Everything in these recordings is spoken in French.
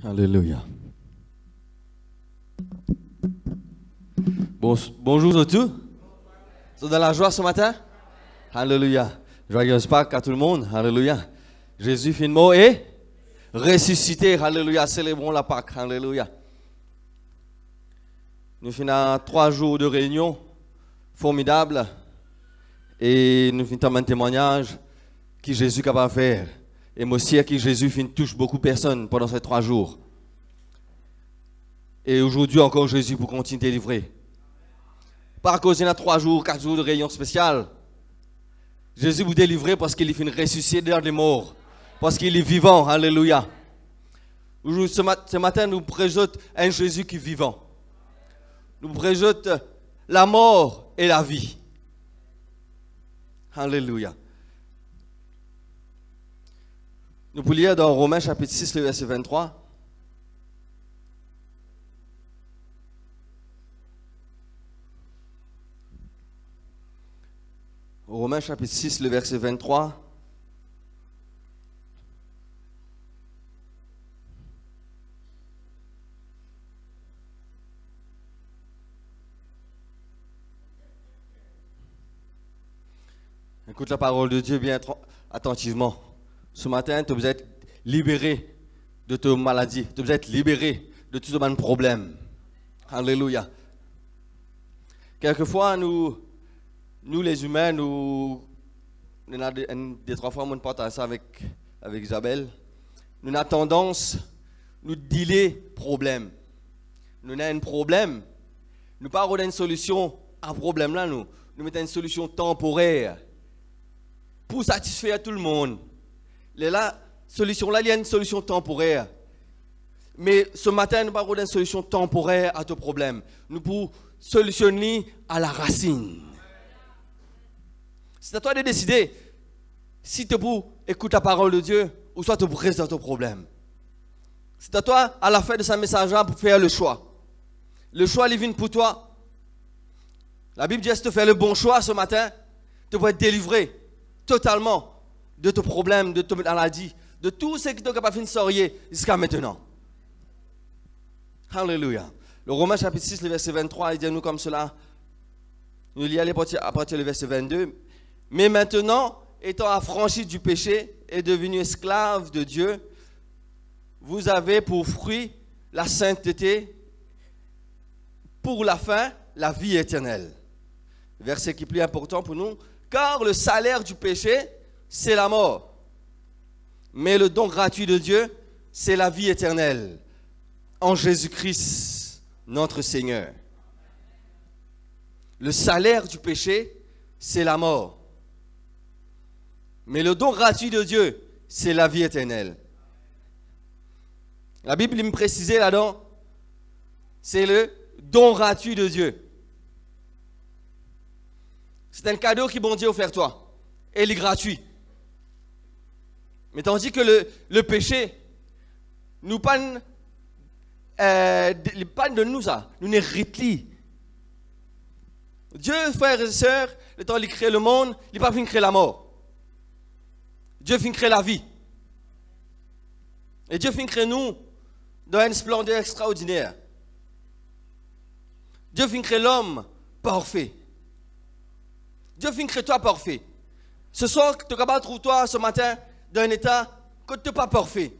Alléluia. Bonjour à tous. Vous êtes dans la joie ce matin? Alléluia. Joyeuse Pâques à tout le monde. Alléluia. Jésus finalement est ressuscité. Alléluia. Célébrons la Pâques. Alléluia. Nous finissons 3 jours de réunion formidable et nous finissons un témoignage que Jésus est capable de faire. Et moi aussi, que Jésus touche beaucoup de personnes pendant ces 3 jours. Et aujourd'hui encore, Jésus pour continuer de délivrer. Pas à cause il y a 3 jours, 4 jours de réunion spéciale. Jésus vous délivrer parce qu'il est fini ressuscité dans les morts. Parce qu'il est vivant. Alléluia. Ce matin, nous présentons un Jésus qui est vivant. Nous présentons la mort et la vie. Alléluia. Nous pouvons lire dans Romains chapitre 6, le verset 23. Romains chapitre 6, le verset 23. Écoute la parole de Dieu bien attentivement. Ce matin, tu dois être libéré de tes maladies. Tu dois être libéré de tous tes problèmes. Alléluia. Quelquefois, nous les humains, nous avons des 3 fois, on partage ça avec Isabelle. Nous avons tendance, nous dealer problème. Nous avons un problème. Nous ne parlons pas d'une solution à un problème là, nous mettons une solution temporaire pour satisfaire tout le monde. La solution là, il y a une solution temporaire. Mais ce matin, nous parlons d'une solution temporaire à ton problème. Nous pouvons solutionner à la racine. C'est à toi de décider si tu peux écouter la parole de Dieu ou soit tu peux rester dans ton problème. C'est à toi, à la fin de ce message-là, pour faire le choix. Le choix, il vient pour toi. La Bible dit que si tu fais le bon choix ce matin, tu peux être délivré totalement de ton problème, de ton maladie, de tout ce que tu n'as pas fait de sortir jusqu'à maintenant. Alléluia. Le Romains chapitre 6, le verset 23, il dit à nous comme cela. Nous lisons à partir du verset 22. Mais maintenant, étant affranchis du péché et devenus esclaves de Dieu, vous avez pour fruit la sainteté, pour la fin, la vie éternelle. Verset qui est plus important pour nous. Car le salaire du péché, c'est la mort. Mais le don gratuit de Dieu, c'est la vie éternelle. En Jésus-Christ, notre Seigneur. Le salaire du péché, c'est la mort. Mais le don gratuit de Dieu, c'est la vie éternelle. La Bible me précisait là-dedans, c'est le don gratuit de Dieu. C'est un cadeau qui bon Dieu a offert toi. Et il est gratuit. Mais tandis que le péché, nous pas de nous ça, nous n'héritons. Dieu, frères et sœurs, le temps qu'il crée le monde, il n'a pas fini de créer la mort. Dieu finit de créer la vie. Et Dieu finit de créer nous dans une splendeur extraordinaire. Dieu finit de créer l'homme parfait. Dieu finit de créer toi parfait. Ce soir, tu es capable de trouver toi ce matin dans un état que tu n'es pas parfait.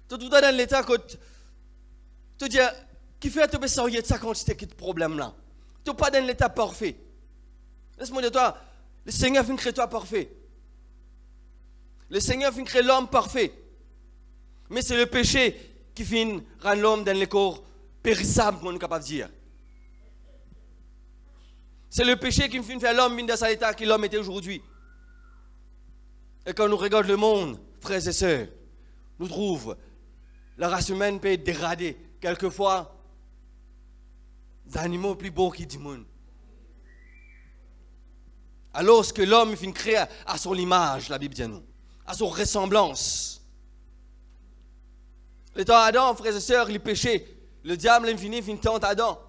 Tu es dans un état que tu te dis, qui fait que tu peux sortir de ça quand tu as ce problème-là. Tu n'es pas dans l'état parfait. Laisse-moi dire toi, le Seigneur finit de créer toi parfait. Le Seigneur finit de créer l'homme parfait. Mais c'est le péché qui finit de rendre l'homme dans le corps périssable, comme on est capable de dire. C'est le péché qui finit de faire l'homme dans cet état que l'homme était aujourd'hui. Et quand nous regardons le monde, frères et sœurs, nous trouvons la race humaine peut être dégradée. Quelquefois, des animaux plus beaux que du monde. Alors que l'homme finit de créer à son image, la Bible dit à nous, à son ressemblance. Le temps Adam, frères et sœurs, il péchait. Le diable infini finit de tenter Adam.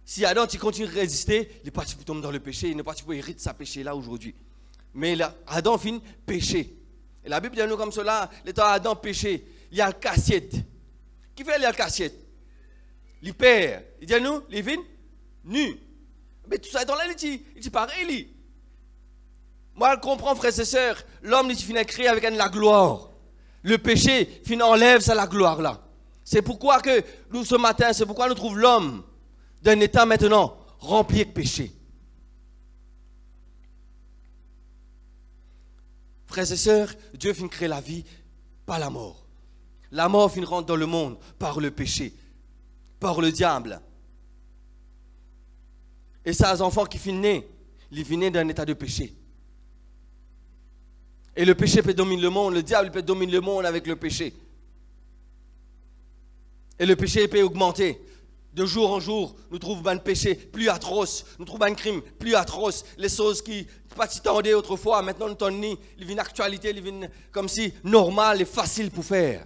Si Adam tu continues de résister, il n'est pas pour tomber dans le péché, il n'est pas pour hériter de sa péché là aujourd'hui. Mais là, Adam finit péché. Et la Bible dit à nous comme cela, l'état Adam péché, il y a le cassiette. Qui fait le cassiette? Il perd. Il dit à nous, il vient nu. Mais tout ça est dans la il dit pareil. Moi, je comprends, frères et sœurs, l'homme, il finit créé avec la gloire. Le péché, finit enlève ça la gloire là. C'est pourquoi que nous, ce matin, c'est pourquoi nous trouvons l'homme d'un état maintenant rempli de péché. Frères et sœurs, Dieu finit créer la vie par la mort. La mort finit rentre dans le monde par le péché, par le diable. Et ça, les enfants qui finissent, ils finissent d'un état de péché. Et le péché peut dominer le monde, le diable peut dominer le monde avec le péché. Et le péché peut augmenter. De jour en jour, nous trouvons un péché plus atroce, nous trouvons un crime plus atroce. Les choses qui pas si tendaient autrefois, maintenant nous t'en ils viennent actualité, ils viennent comme si normal et facile pour faire.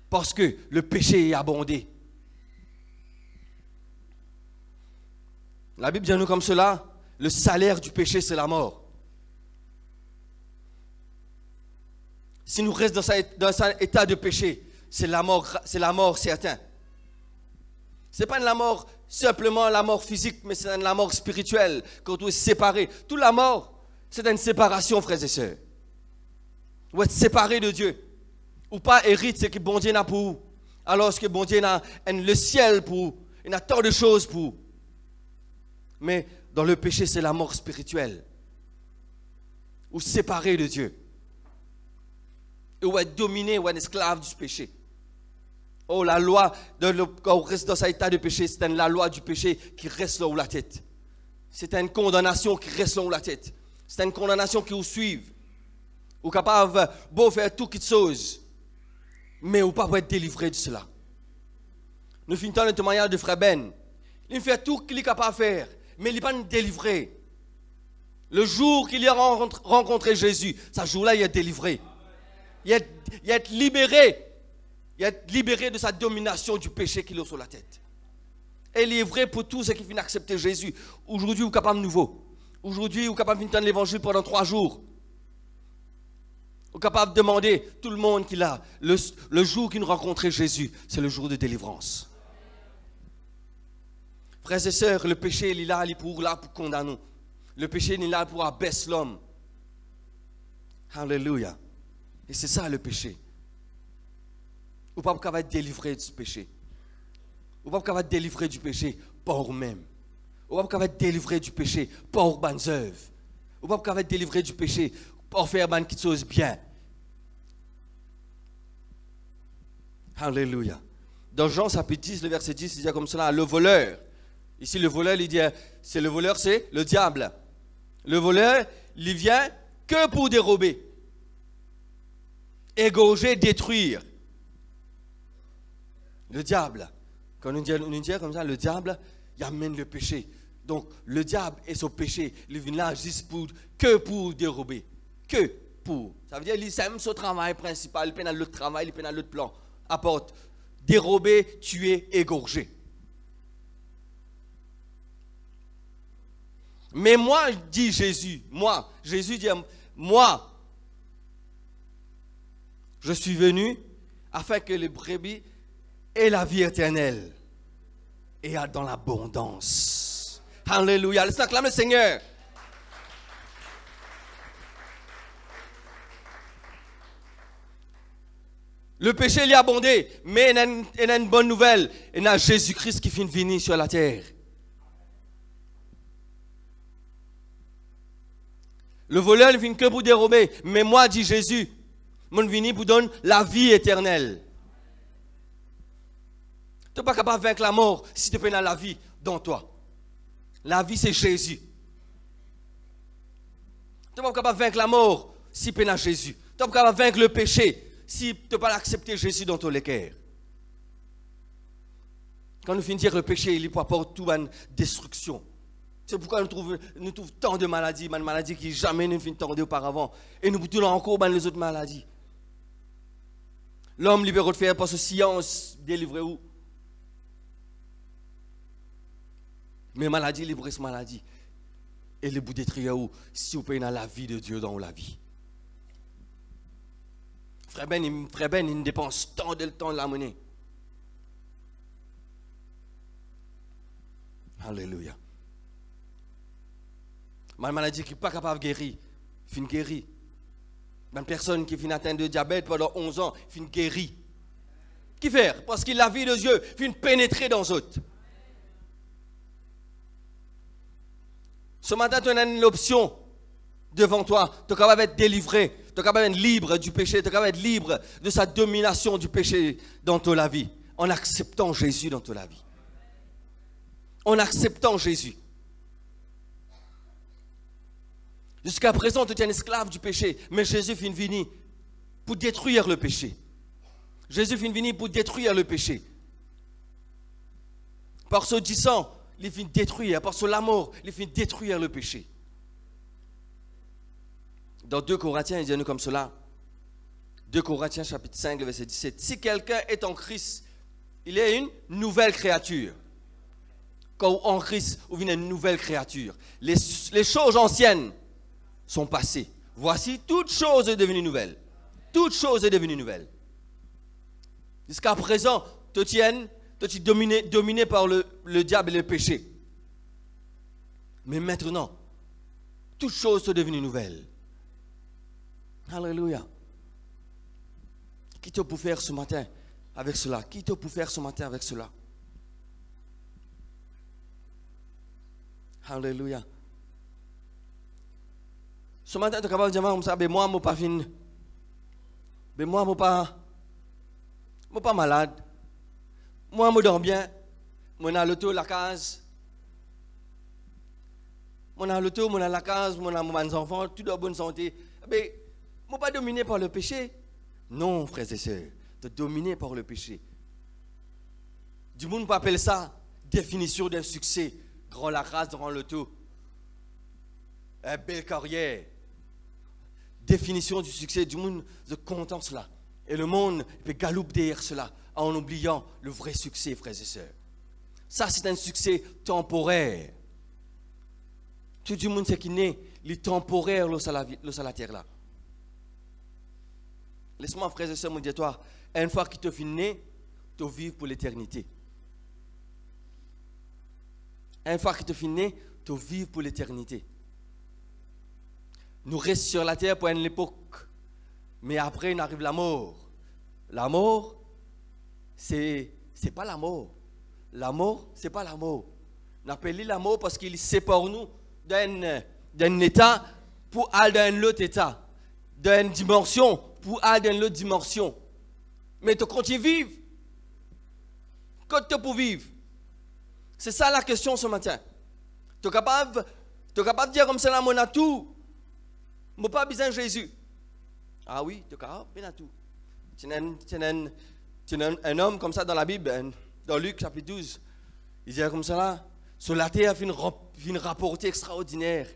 Parce que le péché est abondé. La Bible dit à nous comme cela, le salaire du péché c'est la mort. Si nous restons dans un état de péché, c'est la mort certaine. Ce n'est pas la mort, simplement la mort physique, mais c'est la mort spirituelle, quand on est séparé. Toute la mort, c'est une séparation, frères et sœurs. Ou être séparé de Dieu. Ou pas hérite ce que bon Dieu n'a pour vous. Alors que bon Dieu a le ciel pour vous. Il a tant de choses pour vous. Mais dans le péché, c'est la mort spirituelle. Ou séparé de Dieu. Ou être dominé ou être esclave du péché. Oh, la loi, quand on reste dans cet état de péché, c'est la loi du péché qui reste là où la tête. C'est une condamnation qui reste là où la tête. C'est une condamnation qui vous suit. Vous êtes capable de beau faire tout quelque chose, mais vous ne pouvez pas être délivré de cela. Nous finissons le témoignage de Frère Ben. Il fait tout ce qu'il est capable de faire, mais il n'est pas délivré. Le jour qu'il a rencontré Jésus, ce jour-là, il est délivré. Il est libéré. Il est libéré de sa domination du péché qu'il a sur la tête. Et il est vrai pour tous ceux qui viennent accepter Jésus. Aujourd'hui, vous êtes capable de nouveau. Aujourd'hui, vous êtes capable d'entendre l'évangile pendant 3 jours. Vous êtes capable de demander tout le monde qu'il a. Le jour qu'il rencontrait Jésus, c'est le jour de délivrance. Frères et sœurs, le péché, il est là, il est là pour condamner. Le péché, il est là pour abaisser l'homme. Alléluia. Et c'est ça le péché. Vous ne pouvez pas être délivré du péché. Vous ne pouvez pas être délivré du péché par vous-même. Vous ne pouvez pas être délivré du péché par vos bonnes œuvres. Vous ne pouvez pas être délivré du péché pour faire quelque chose bien. Alléluia. Dans Jean chapitre 10, le verset 10, il dit comme cela, le voleur. Ici, le voleur, il dit, c'est le diable. Le voleur, il vient que pour dérober, égorger, détruire. Le diable, quand on dit comme ça, le diable, il amène le péché. Donc, le diable et son péché, il vient là juste que pour dérober. Que pour. Ça veut dire qu'il aime son travail principal, il peine à l'autre travail, il peine à l'autre plan. Apporte, dérober, tuer, égorger. Mais moi, dit Jésus, Jésus dit, moi, je suis venu afin que les brebis aient la vie éternelle et dans l'abondance. Alléluia. Laisse-nous acclamer le Seigneur. Le péché il est abondé, mais il y a une bonne nouvelle. Il y a Jésus-Christ qui vient de venir sur la terre. Le voleur ne vient que pour dérober, mais moi, dit Jésus, je viens pour donner la vie éternelle. Tu n'es pas capable de vaincre la mort si tu as la vie dans toi. La vie, c'est Jésus. Tu n'es pas capable de vaincre la mort si tu as Jésus. Tu n'es pas capable de vaincre le péché si tu n'as pas accepté Jésus dans ton cœur. Quand nous finissons de dire le péché, il apporte toute une destruction. C'est pourquoi nous trouvons tant de maladies, une maladie qui jamais nous finit de auparavant. Et nous trouvons encore les autres maladies. L'homme libéré de faire parce que science délivre où? Mais maladie libre de maladie. Et le bout détruire où? Si vous payez la vie de Dieu dans la vie. Frère Ben, il dépense tant de temps de la monnaie. Alléluia. Ma maladie qui n'est pas capable de guérir, fin guérie. Une personne qui finit atteinte de diabète pendant 11 ans, fin guérie. Qui faire? Parce qu'il a la vie de Dieu, fin pénétrer dans les autres. Ce matin, tu as une option devant toi. Tu es capable d'être délivré. Tu es capable d'être libre du péché. Tu es capable d'être libre de sa domination du péché dans ta vie. En acceptant Jésus dans ta vie. En acceptant Jésus. Jusqu'à présent, tu es un esclave du péché. Mais Jésus finit venu pour détruire le péché. Jésus finit venu pour détruire le péché. Par ce sang, il finit détruire. Par son amour, il finit détruire le péché. Dans 2 Corinthiens, il dit nous comme cela. 2 Corinthiens chapitre 5, verset 17. Si quelqu'un est en Christ, il est une nouvelle créature. Quand en Christ, vous venez une nouvelle créature. Les choses anciennes sont passées. Voici, toute chose est devenue nouvelle. Toute chose est devenue nouvelle. Jusqu'à présent, tu es dominé par le diable et le péché. Mais maintenant, toutes choses sont devenues nouvelles. Alléluia. Qui te peut faire ce matin avec cela? Qui te peut faire ce matin avec cela? Alléluia. Ce matin, tu es capable de dire comme ça, mais moi, je ne suis pas fini. Mais moi, je ne suis pas malade. Moi, je dors bien. Moi, je suis à l'auto, la case. Moi, je suis à l'auto, moi, je suis à la case, moi, je suis mes enfants, tout en bonne santé. Mais je ne suis pas dominé par le péché. Non, frères et sœurs, tu es dominé par le péché. Du monde peut appeler ça définition d'un succès. Grand la race, grand l'auto. Une belle carrière. Définition du succès. Du monde se contente cela. Et le monde peut galoper derrière cela en oubliant le vrai succès, frères et sœurs. Ça, c'est un succès temporaire. Tout le monde sait qu'il est temporaire, la terre là. Laisse-moi, frères et sœurs, me dire toi, une fois qu'il te finit, tu vives pour l'éternité. Une fois qu'il te finit, tu vives pour l'éternité. Nous restons sur la terre pour une époque. Mais après, il arrive la mort. La mort, c'est pas la mort. La mort, c'est pas la mort. On appelle la mort parce qu'il sépare nous d'un état pour aller dans l'autre état. D'une dimension pour aller dans l'autre dimension. Mais tu continues à vivre. Quand tu peux vivre. C'est ça la question ce matin. Tu es capable de dire comme ça, mon atout. Je n'ai pas besoin de Jésus. Ah oui, tu es capable, bien à tout. Tu es un homme comme ça dans la Bible, dans Luc chapitre 12. Il dit comme ça là, sur la terre, il fait une rapportée extraordinaire.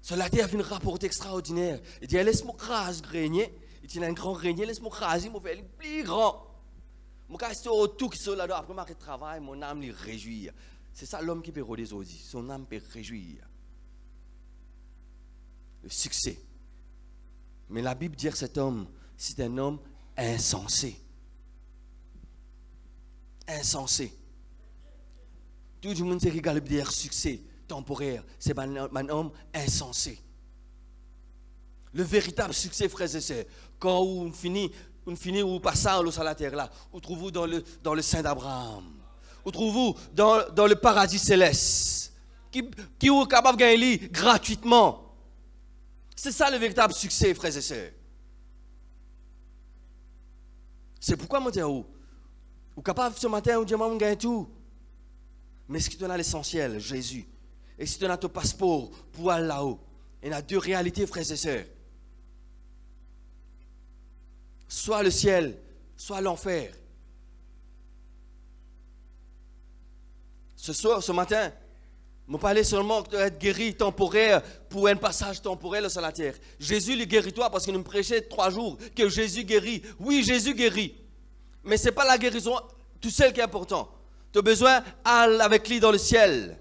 Sur la terre, il fait une rapportée extraordinaire. Il dit, laisse-moi craser grenier. Il dit, un grand grenier, laisse-moi craser, il fait plus grand. Je reste autour qui sont là-dedans. Après, je travaille, mon âme les réjouir. C'est ça l'homme qui peut rôder aujourd'hui. Son âme peut réjouir. Le succès. Mais la Bible dit que cet homme, c'est un homme insensé. Insensé. Tout le monde sait qu'il a dire succès temporaire. C'est un homme insensé. Le véritable succès, frères et sœurs, quand on finit ou passe à la terre là, où trouvez-vous dans le sein d'Abraham? Où trouvez-vous dans le paradis céleste? Qui est capable de gagner gratuitement? C'est ça le véritable succès, frères et sœurs. C'est pourquoi moi je dis, vous capable ce matin, vous dites, moi, je gagne tout. Mais si tu as l'essentiel, Jésus, et si tu as ton passeport pour aller là-haut, il y a deux réalités, frères et sœurs. Soit le ciel, soit l'enfer. Ce matin, je ne parlais seulement d'être guéri temporaire pour un passage temporel sur la terre. Jésus le guérit toi parce qu'il nous prêchait 3 jours que Jésus guérit. Oui, Jésus guérit. Mais ce n'est pas la guérison tout seul qui est important. Tu as besoin d'aller avec lui dans le ciel.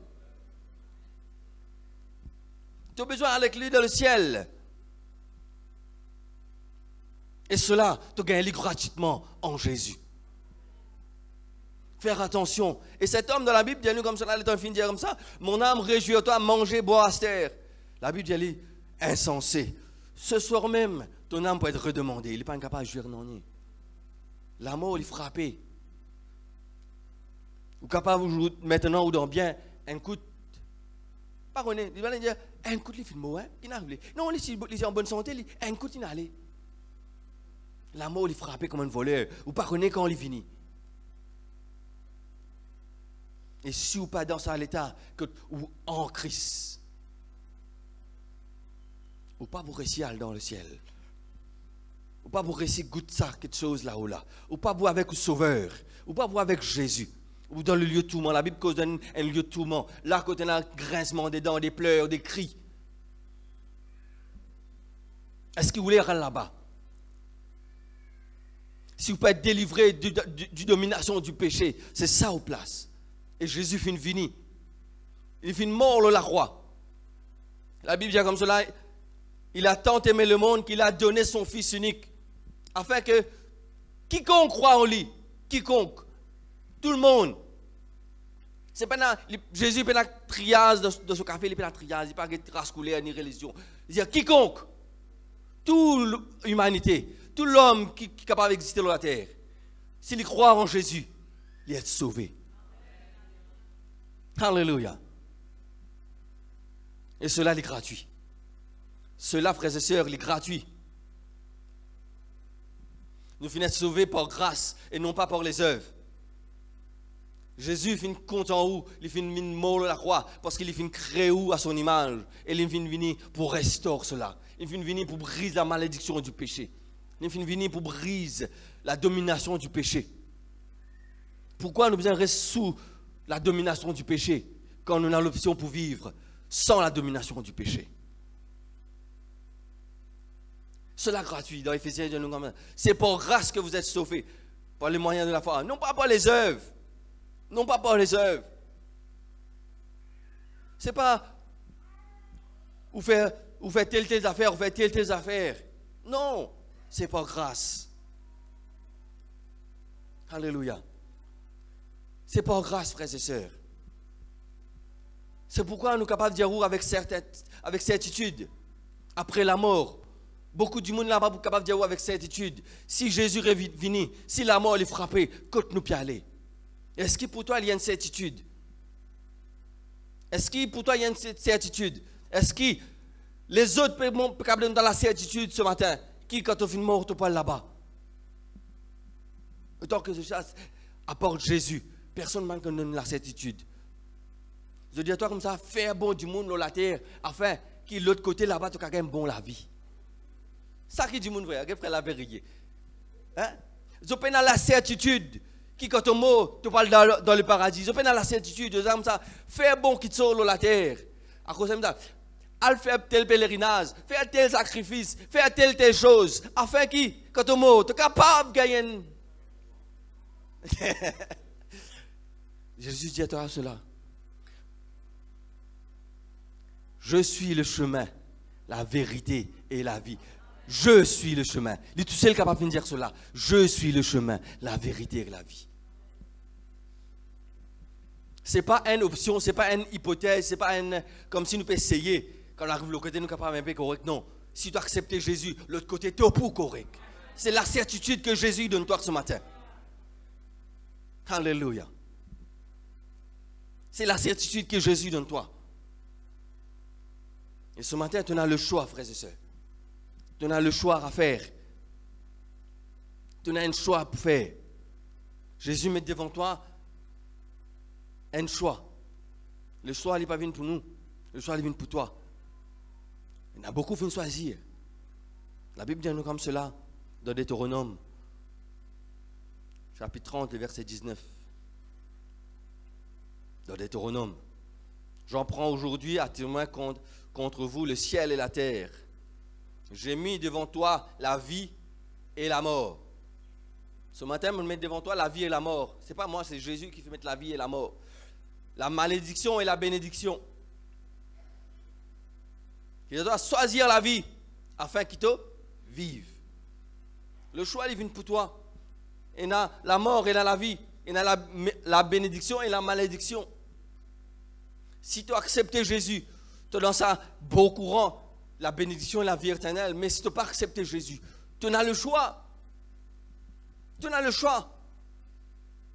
Tu as besoin d'aller avec lui dans le ciel. Et cela, tu gagnes gratuitement en Jésus. Faire attention. Et cet homme dans la Bible, dit comme ça, il est en fin de dire comme ça, mon âme, réjouis-toi, manger, boire, astère. La Bible dit, insensé. Ce soir même, ton âme peut être redemandée. Il n'est pas incapable de jouir non. La mort, il est frappé. Ou capable de jouer maintenant ou dans bien, un coup. Pas qu'on est, il va dire, un coup, il fait le mot, hein, il n'a pas. Non, il est en bonne santé, un coup, il n'a pas. La mort, il est frappé comme un voleur. Ou pas qu'on est quand il finit. Et si ou pas dans ça l'état ou en Christ, ou pas pour réussir à aller dans le ciel, ou pas pour réussir à goûter ça quelque chose là-haut là, ou pas pour avec le Sauveur, ou pas pour avec Jésus, ou dans le lieu de tourment. La Bible cause un lieu de tourment. Là, quand on a un grincement des dents, des pleurs, des cris. Est-ce qu'il voulait aller là-bas? Si vous pouvez être délivré du domination du péché, c'est ça au place. Et Jésus finit fini. Il finit mort la croix. La Bible dit comme cela, il a tant aimé le monde qu'il a donné son Fils unique. Afin que quiconque croit en lui, quiconque, tout le monde, c'est pas Jésus n'est pas triage de ce café, il n'est pas triage, il n'est pas rascoulé ni religion. Il dit quiconque, toute l'humanité, tout l'homme qui est capable d'exister sur la terre, s'il croit en Jésus, il est sauvé. Alléluia. Et cela est gratuit. Cela, frères et sœurs, est gratuit. Nous finissons sauvés par grâce et non pas par les œuvres. Jésus finit compte en haut, il finit mort la croix parce qu'il finit créer à son image. Et il finit venir pour restaurer cela. Il finit venir pour briser la malédiction du péché. Il finit venir pour briser la domination du péché. Pourquoi nous devons rester sous la domination du péché quand on a l'option pour vivre sans la domination du péché? Cela est gratuit dans Éphésiens. C'est par grâce que vous êtes sauvés, par les moyens de la foi, non pas par les œuvres. Non pas par les œuvres. C'est pas vous faites telle affaire, vous faites telle affaire. Non, c'est par grâce. Alléluia. C'est par grâce, frères et sœurs. C'est pourquoi nous sommes capables de dire avec certitude, après la mort. Beaucoup du monde là pas capable de dire avec certitude. Si Jésus est venu, si la mort est frappée, quand nous peut aller. Est-ce que pour toi il y a une certitude? Est-ce que pour toi il y a une certitude? Est-ce que les autres peuvent être dans la certitude ce matin? Qui quand on finit mort, tu parles là-bas? Autant que je chasse, apporte Jésus. Personne ne donne la certitude. Je dis à toi comme ça, faire bon du monde dans la terre, afin que l'autre côté là-bas, tu aies bon la vie. Ça qui dit mon frère, qui ferait la vérité. Hein? Je peine à la certitude, qui quand on mort, tu parles dans le paradis. Je peine à la certitude, je dis comme ça, faire bon qui te sort dans la terre. À cause de ça, à faire tel pèlerinage, faire tel sacrifice, faire telle chose, afin que quand on mort, tu es capable de gagner. Jésus dit à toi cela. Je suis le chemin, la vérité et la vie. Je suis le chemin. Il est tout seul capable de dire cela. Je suis le chemin, la vérité et la vie. Ce n'est pas une option, ce n'est pas une hypothèse, ce n'est pas comme si nous pouvions essayer. Quand on arrive de l'autre côté, nous sommes capables un peu correct. Non. Si tu as accepté Jésus, l'autre côté, tu es au pour correct. C'est la certitude que Jésus donne toi ce matin. Alléluia. C'est la certitude que Jésus donne toi. Et ce matin, tu as le choix, frères et sœurs. Tu as le choix à faire. Tu as un choix pour faire. Jésus met devant toi un choix. Le choix n'est pas venu pour nous. Le choix est venu pour toi. Il y en a beaucoup qui vont choisir. La Bible dit nous comme cela dans Deutéronome, chapitre 30, verset 19. Dans Deutéronome. J'en prends aujourd'hui à témoin contre vous le ciel et la terre. J'ai mis devant toi la vie et la mort. Ce matin, je mets devant toi la vie et la mort. Ce n'est pas moi, c'est Jésus qui fait mettre la vie et la mort. La malédiction et la bénédiction. Il doit choisir la vie afin qu'il te vive. Le choix, il vient pour toi. Il y a la mort et la vie. Il y a la bénédiction et la malédiction. Si tu as accepté Jésus, tu es dans ça beau courant, la bénédiction et la vie éternelle. Mais si tu n'as pas accepté Jésus, tu as le choix. Tu as le choix.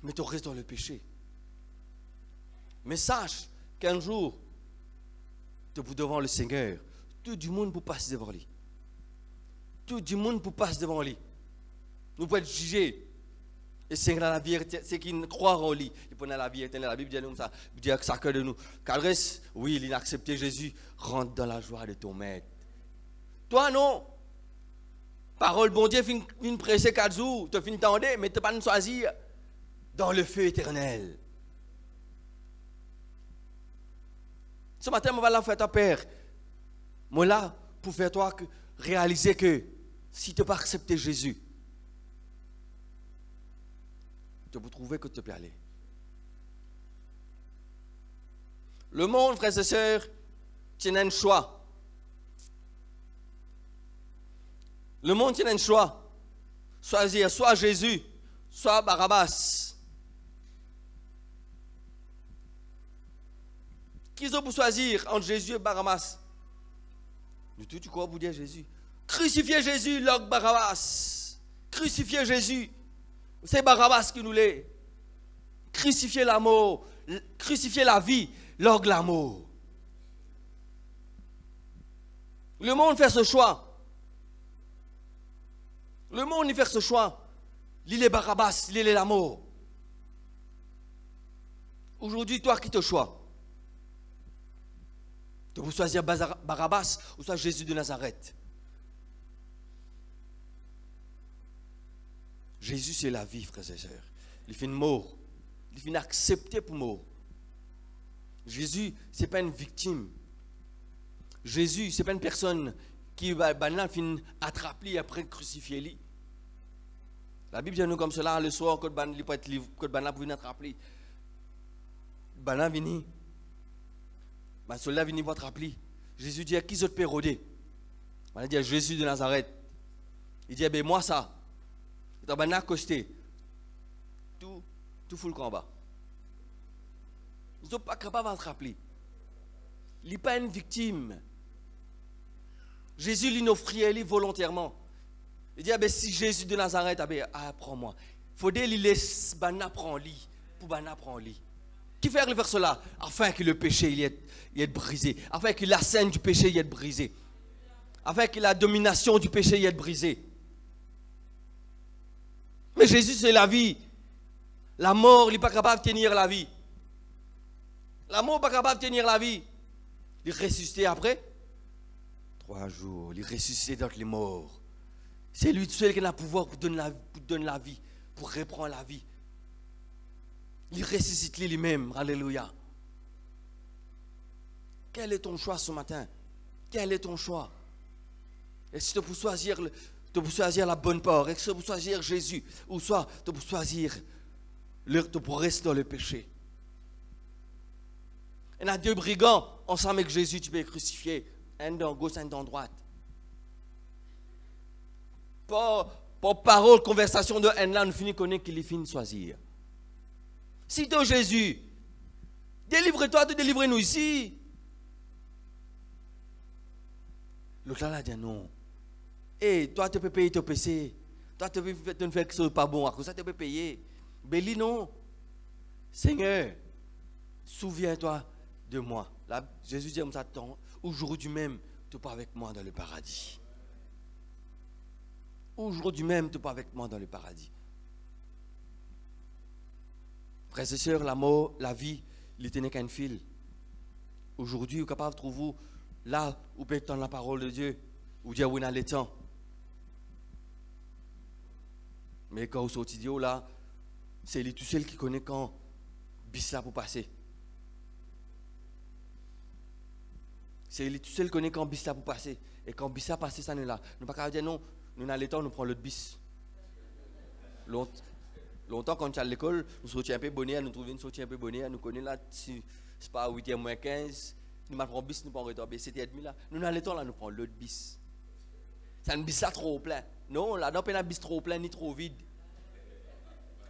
Mais tu restes dans le péché. Mais sache qu'un jour, tu es devant le Seigneur. Tout le monde peut passer devant lui. Tout le monde peut passer devant lui. Nous pouvons être jugés. Et c'est la vérité, c'est qu'ils croient en lui. Ils prennent la vie éternelle. La Bible dit comme ça. Il dit que ça cœur de nous. Car oui, il a accepté Jésus. Rentre dans la joie de ton maître. Toi, non. Parole, bon Dieu, fin prêcher 4 jours. Tu fin tendre, mais tu n'as pas de choisir dans le feu éternel. Ce matin, on va la faire ta père. Moi là, pour faire toi réaliser que si tu n'as pas accepté Jésus, tu peux trouver que tu peux aller. Le monde, frères et sœurs, tient un choix. Le monde tient un choix. Choisir soit Jésus, soit Barabbas. Qui ont pour choisir entre Jésus et Barabbas? Du tout, tu crois pour dire Jésus? Crucifiez Jésus, log Barabbas. Crucifiez Jésus. C'est Barabbas qui nous l'est. Crucifiez l'amour. Crucifiez la vie, log l'amour. Le monde fait ce choix. Le monde y fait ce choix. Il est Barabbas, il est l'amour. Aujourd'hui, toi qui te choisis? Tu peux choisir Barabbas ou soit Jésus de Nazareth. Jésus, c'est la vie, frères et sœurs. Il fait une mort. Il fait accepter pour mort. Jésus, ce n'est pas une victime. Jésus, ce n'est pas une personne qui va finir attraper après crucifier lui. La Bible dit nous comme cela le soir quand il peut être libre, quand il peut venir attraper. Il vient. Mais celui-là vient pour attraper. Jésus dit qui se peut rôder? Il dit Jésus de Nazareth. Il dit ben moi ça. Il a accosté. Tout fout le combat. Ils ne sont pas capables d'attraper. Il n'est pas une victime. Jésus lui offrit lui volontairement. Il dit si Jésus de Nazareth, prends-moi. Il faut dire qu'il laisse Bana prendre lui pour Bana prendre lui. Qui fait le verset là? Afin que le péché il est brisé. Afin que la scène du péché il est brisée. Afin que la domination du péché il est brisée. Mais Jésus c'est la vie. La mort il n'est pas capable de tenir la vie. La mort n'est pas capable de tenir la vie. Il est ressuscité après 3 jours. Il est ressuscité dans les morts. C'est lui seul qui a le pouvoir pour donner la vie, pour reprendre la vie. Il ressuscite lui-même. Alléluia. Quel est ton choix ce matin? Quel est ton choix? Est-ce que tu peux choisir la bonne part? Est-ce que tu peux choisir Jésus? Ou soit tu peux choisir pour rester dans le péché? Il y a 2 brigands ensemble avec Jésus, tu peux les crucifier. Un dans gauche, un dans droite. Pas parole, conversation de un là, nous finissons connaître qu'il finit choisir. Si tu es Jésus, délivre-toi, délivre-nous ici. L'autre là dit non. Et toi, tu peux payer ton péché. Toi, tu peux faire quelque chose de pas bon. À cause de ça, tu peux payer. Mais lui, non. Seigneur, souviens-toi de moi. Là, Jésus dit comme ça, aujourd'hui même, tu pas avec moi dans le paradis. Aujourd'hui même, tu pas avec moi dans le paradis. Frères et sœurs, la mort, la vie, il tenait qu'un fil. Aujourd'hui, vous êtes capable de trouver là où vous pouvez entendre la parole de Dieu, ou dire où il y a le temps. Mais quand vous sortez de là, c'est lui tout seul qui connaît quand bis là pour passer. C'est lui tout seul qui connaît quand bis là pour passer. Et quand bis là passer, ça n'est là. Nous ne pouvons pas dire non, nous dans le temps, nous prenons l'autre bis. Longtemps, quand tu es à l'école, nous sortions un peu bonnet, nous trouvons une sortie un peu bonnet, nous connaissons là, si c'est pas 8h moins 15, nous prenons bis, nous prenons retomber 7h30 là. Nous dans le temps là, nous prenons l'autre bis. C'est un bis là trop plein. Non, là, dans un bistrot plein ni trop vide.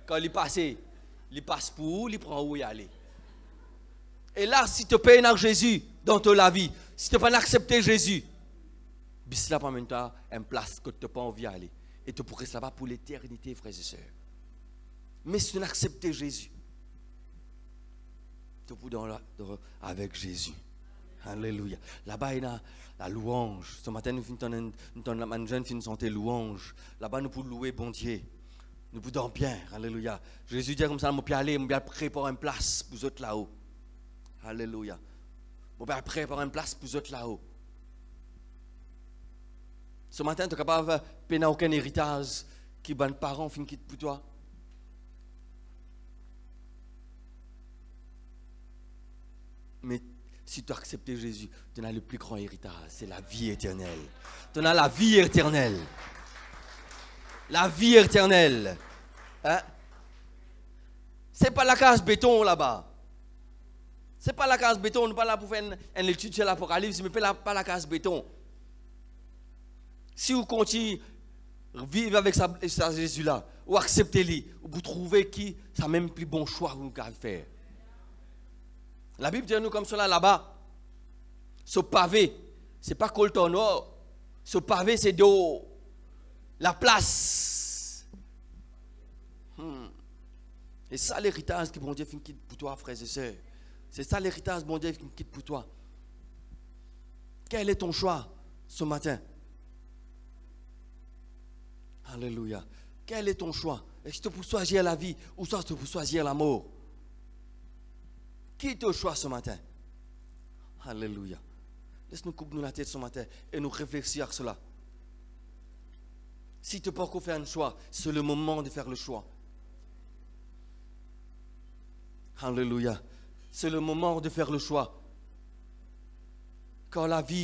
Quand il passe pour où, il prend où y aller. Et là, si tu payes avec Jésus dans ta vie, si tu n'as pas accepté Jésus, bis là, pendant temps, une place que tu n'as pas envie d'aller. Et tu pourrais là-bas pour l'éternité, frères et sœurs. Mais si tu n'as accepté Jésus, tu peux dans avec Jésus. Alléluia. Là-bas, il y a la louange. Ce matin, nous avons une jeune fille santé louange. Là-bas, nous pouvons louer bon Dieu. Nous pouvons bien. Alléluia. Jésus dit comme ça, je vais aller, je vais préparer une place pour vous autres là-haut. Alléluia. Je vais préparer une place pour vous autres là-haut. Ce matin, tu es capable de payer aucun héritage qui les parents fin quitte pour toi. Mais si tu as accepté Jésus, tu as le plus grand héritage, c'est la vie éternelle. Tu as la vie éternelle. La vie éternelle. Hein? Ce n'est pas la case béton là-bas. Ce n'est pas la case béton. On n'est pas là pour faire une étude sur l'Apocalypse, mais pas la case béton. Si vous continuez à vivre avec ça Jésus-là, ou acceptez-le, vous trouvez qui c'est même plus bon choix que vous pouvez faire. La Bible dit nous comme cela là-bas. Ce pavé, ce n'est pas colton noir. Ce pavé, c'est de la place. Et ça l'héritage que bon Dieu fait quitte pour toi, frères et sœurs. C'est ça l'héritage que bon Dieu fait quitte pour toi. Quel est ton choix ce matin? Alléluia. Quel est ton choix? Est-ce que tu peux choisir la vie ou soit tu peux choisir la mort? Qui est au choix ce matin? Alléluia. Laisse-nous couper la tête ce matin et nous réfléchir à cela. Si tu peux encore faire un choix, c'est le moment de faire le choix. Alléluia. C'est le moment de faire le choix. Quand la vie